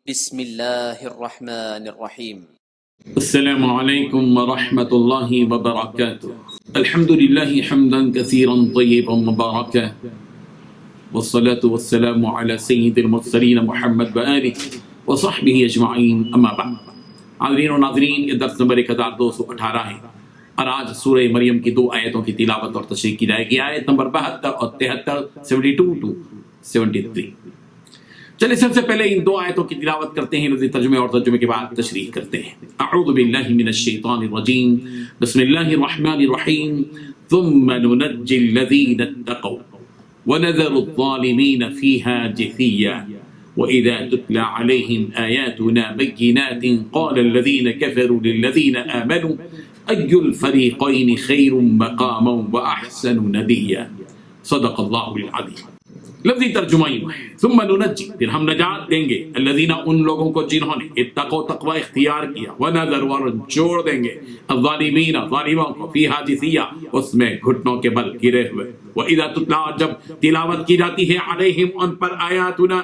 بسم اللہ الرحمن الرحیم۔ السلام علیکم ورحمۃ اللہ وبرکاتہ۔ الحمد للہ حمدا کثیرا طیبا مبارکا والصلاة والسلام علی سید المرسلین محمد وآلہ وصحبہ اجمعین، اما بعد۔ حاضرین و ناظرین، یہ درس نمبر 1218 ہے اور آج سورہ مریم کی 2 آیتوں کی تلاوت اور تشریح کی جائے گی، آیت نمبر 72 اور 73، 72 to 73۔ چلے سب سے پہلے ان 2 آیتوں کی تلاوت کرتے ہیں، لفظی ترجمے اور ترجمے کے بعد تشریح کرتے ہیں۔ اعوذ باللہ من الشیطان الرجیم، بسم اللہ الرحمن الرحیم۔ ثم ننجی الذین اتقوا ونذر الظالمین فیہا جثیا وإذا تتلى عليهم آياتنا بينات قال الذين كفروا للذين آمنوا أي الفريقين خير مقاما وأحسن نديا صدق الله العظيم۔ لفظی ترجمہ یوں ہے، ثم ننجی، پھر ہم نجات دیں گے، الذین، ان لوگوں کو جنہوں نے اتقوا، تقوی اختیار کیا، ونذر، اور چھوڑ دیں گے، الظالمین، ظالموں کو، فیہا جثیا، اس میں گھٹنوں کے بل گرے ہوئے، وَإِذَا تُتْلَىٰ، جب تلاوت کی جاتی ہے، علیہم، ان پر، آیاتنا،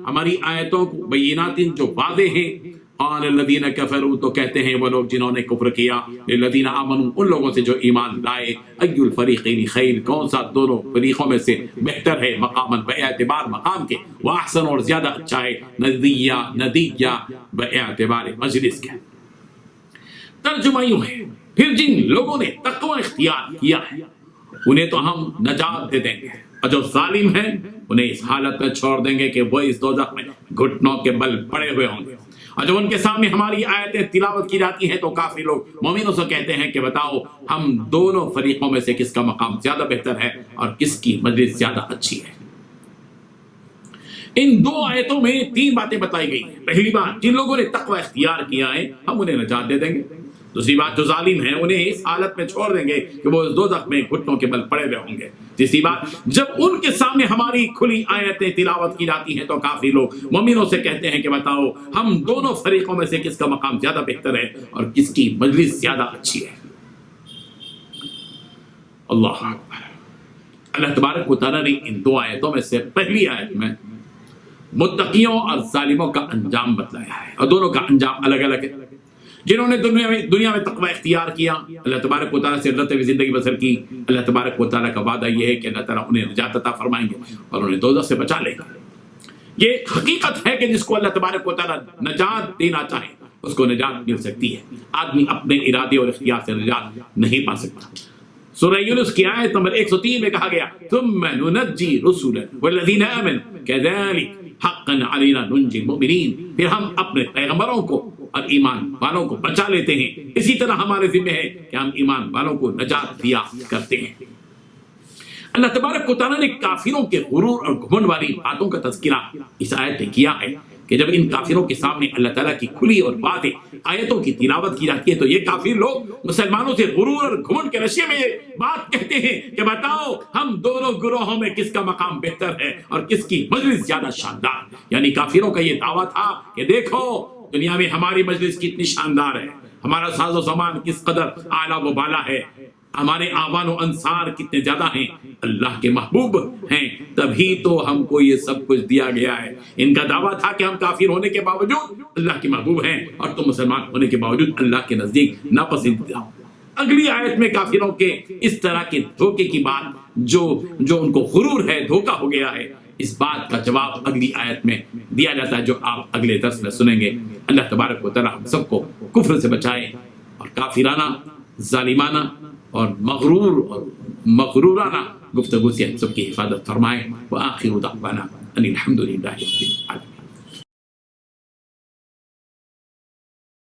ہماری آیتوں کو، بینات، جو واضح ہیں، قال الذین کفروا، تو کہتے ہیں وہ لوگ جنہوں نے کفر کیا، للذین آمنوا، ان لوگوں سے جو ایمان لائے، ای الفریقین خیر، کون سا دونوں فریقوں میں سے بہتر ہے، مقاماً، باعتبار مقام کے، واحسن، اور زیادہ اچھا ہے، ندیہ، باعتبار مجلس کے۔ ترجمہ یوں ہے، پھر جن لوگوں نے تقوی اختیار کیا ہے انہیں تو ہم نجات دے دیں گے، اور جو ظالم ہیں انہیں اس حالت میں چھوڑ دیں گے کہ وہ اس دوزخ میں گھٹنوں کے بل پڑے ہوئے ہوں گے۔ اور جب ان کے سامنے ہماری آیتیں تلاوت کی جاتی ہیں تو کافی لوگ مومنوں سے کہتے ہیں کہ بتاؤ ہم دونوں فریقوں میں سے کس کا مقام زیادہ بہتر ہے اور کس کی مجلس زیادہ اچھی ہے۔ ان 2 آیتوں میں 3 باتیں بتائی گئی ہیں۔ پہلی بات، جن لوگوں نے تقوی اختیار کیا ہے ہم انہیں نجات دے دیں گے۔ دوسری بات، جو ظالم ہیں انہیں اس حالت میں چھوڑ دیں گے کہ وہ اس دوزخ میں گھٹنوں کے بل پڑے ہوئے ہوں گے۔ تیسری بات، جب ان کے سامنے ہماری کھلی آیتیں تلاوت کی جاتی ہیں تو کافی لوگ مومنوں سے کہتے ہیں کہ بتاؤ ہم دونوں فریقوں میں سے کس کا مقام زیادہ بہتر ہے اور کس کی مجلس زیادہ اچھی ہے۔ اللہ اکبر۔ اللہ تبارک و تعالیٰ نے ان 2 آیتوں میں سے پہلی آیت میں متقیوں اور ظالموں کا انجام بتلایا ہے، اور دونوں کا انجام الگ الگ ہے۔ جنہوں نے دنیا میں تقوی اختیار کیا، اللہ تبارک و تعالیٰ سے رضتے ہوئے زندگی بسر کی، اللہ تبارک و تعالیٰ کا وعدہ یہ ہے کہ اللہ تعالیٰ انہیں نجات عطا فرمائیں گے اور انہیں دوزخ سے بچا لے گا۔ یہ حقیقت ہے کہ جس کو اللہ تبارک و تعالیٰ نجات دینا چاہے اس کو نجات مل سکتی ہے۔ آدمی اپنے ارادے اور اختیار سے نجات نہیں پا سکتا۔ سورہ یونس کی آیت نمبر 103 میں کہا گیا، ثم ننجی رسلا والذین آمنوا کذلک حقا علینا ننجی المؤمنین، پھر ہم اپنے پیغمبروں کو اور ایمان والوں کو بچا لیتے ہیں، اسی طرح ہمارے ذمہ ہے کہ ہم ایمان والوں کو نجات دیا کرتے ہیں۔ اللہ تبارک و تعالیٰ نے کافروں کے غرور اور گھمنڈ والی باتوں کا تذکرہ اس آیت میں کیا ہے کہ جب ان کافروں کے سامنے اللہ تعالیٰ کی کھلی اور واضح آیتوں کی تلاوت کی جاتی ہے تو یہ کافر لوگ مسلمانوں سے غرور اور گھمنڈ کے نشے میں یہ بات کہتے ہیں کہ بتاؤ ہم دونوں گروہوں میں کس کا مقام بہتر ہے اور کس کی مجلس زیادہ شاندار۔ یعنی کافروں کا یہ دعویٰ تھا کہ دیکھو دنیا میں ہماری مجلس کتنی شاندار ہے، ہمارا ساز و سامان کس قدر اعلیٰ و بالا ہے، ہمارے آوان و انصار کتنے زیادہ ہیں، اللہ کے محبوب ہیں، تبھی تو ہم کو یہ سب کچھ دیا گیا ہے۔ ان کا دعویٰ تھا کہ ہم کافر ہونے کے باوجود اللہ کے محبوب ہیں اور تم مسلمان ہونے کے باوجود اللہ کے نزدیک ناپسندیدہ ہو۔ اگلی آیت میں کافروں کے اس طرح کے دھوکے کی بات جو ان کو غرور ہے، دھوکہ ہو گیا ہے، اس بات کا جواب اگلی آیت میں دیا جاتا ہے جو آپ اگلے درس میں سنیں گے۔ اللہ تبارک و تعالیٰ ہم سب کو کفر سے بچائے اور کافرانہ، ظالمانہ اور مغرورانہ گفتگو سے ہم سب کی حفاظت فرمائے۔ وآخر دعوانا ان الحمد للہ رب العالمین۔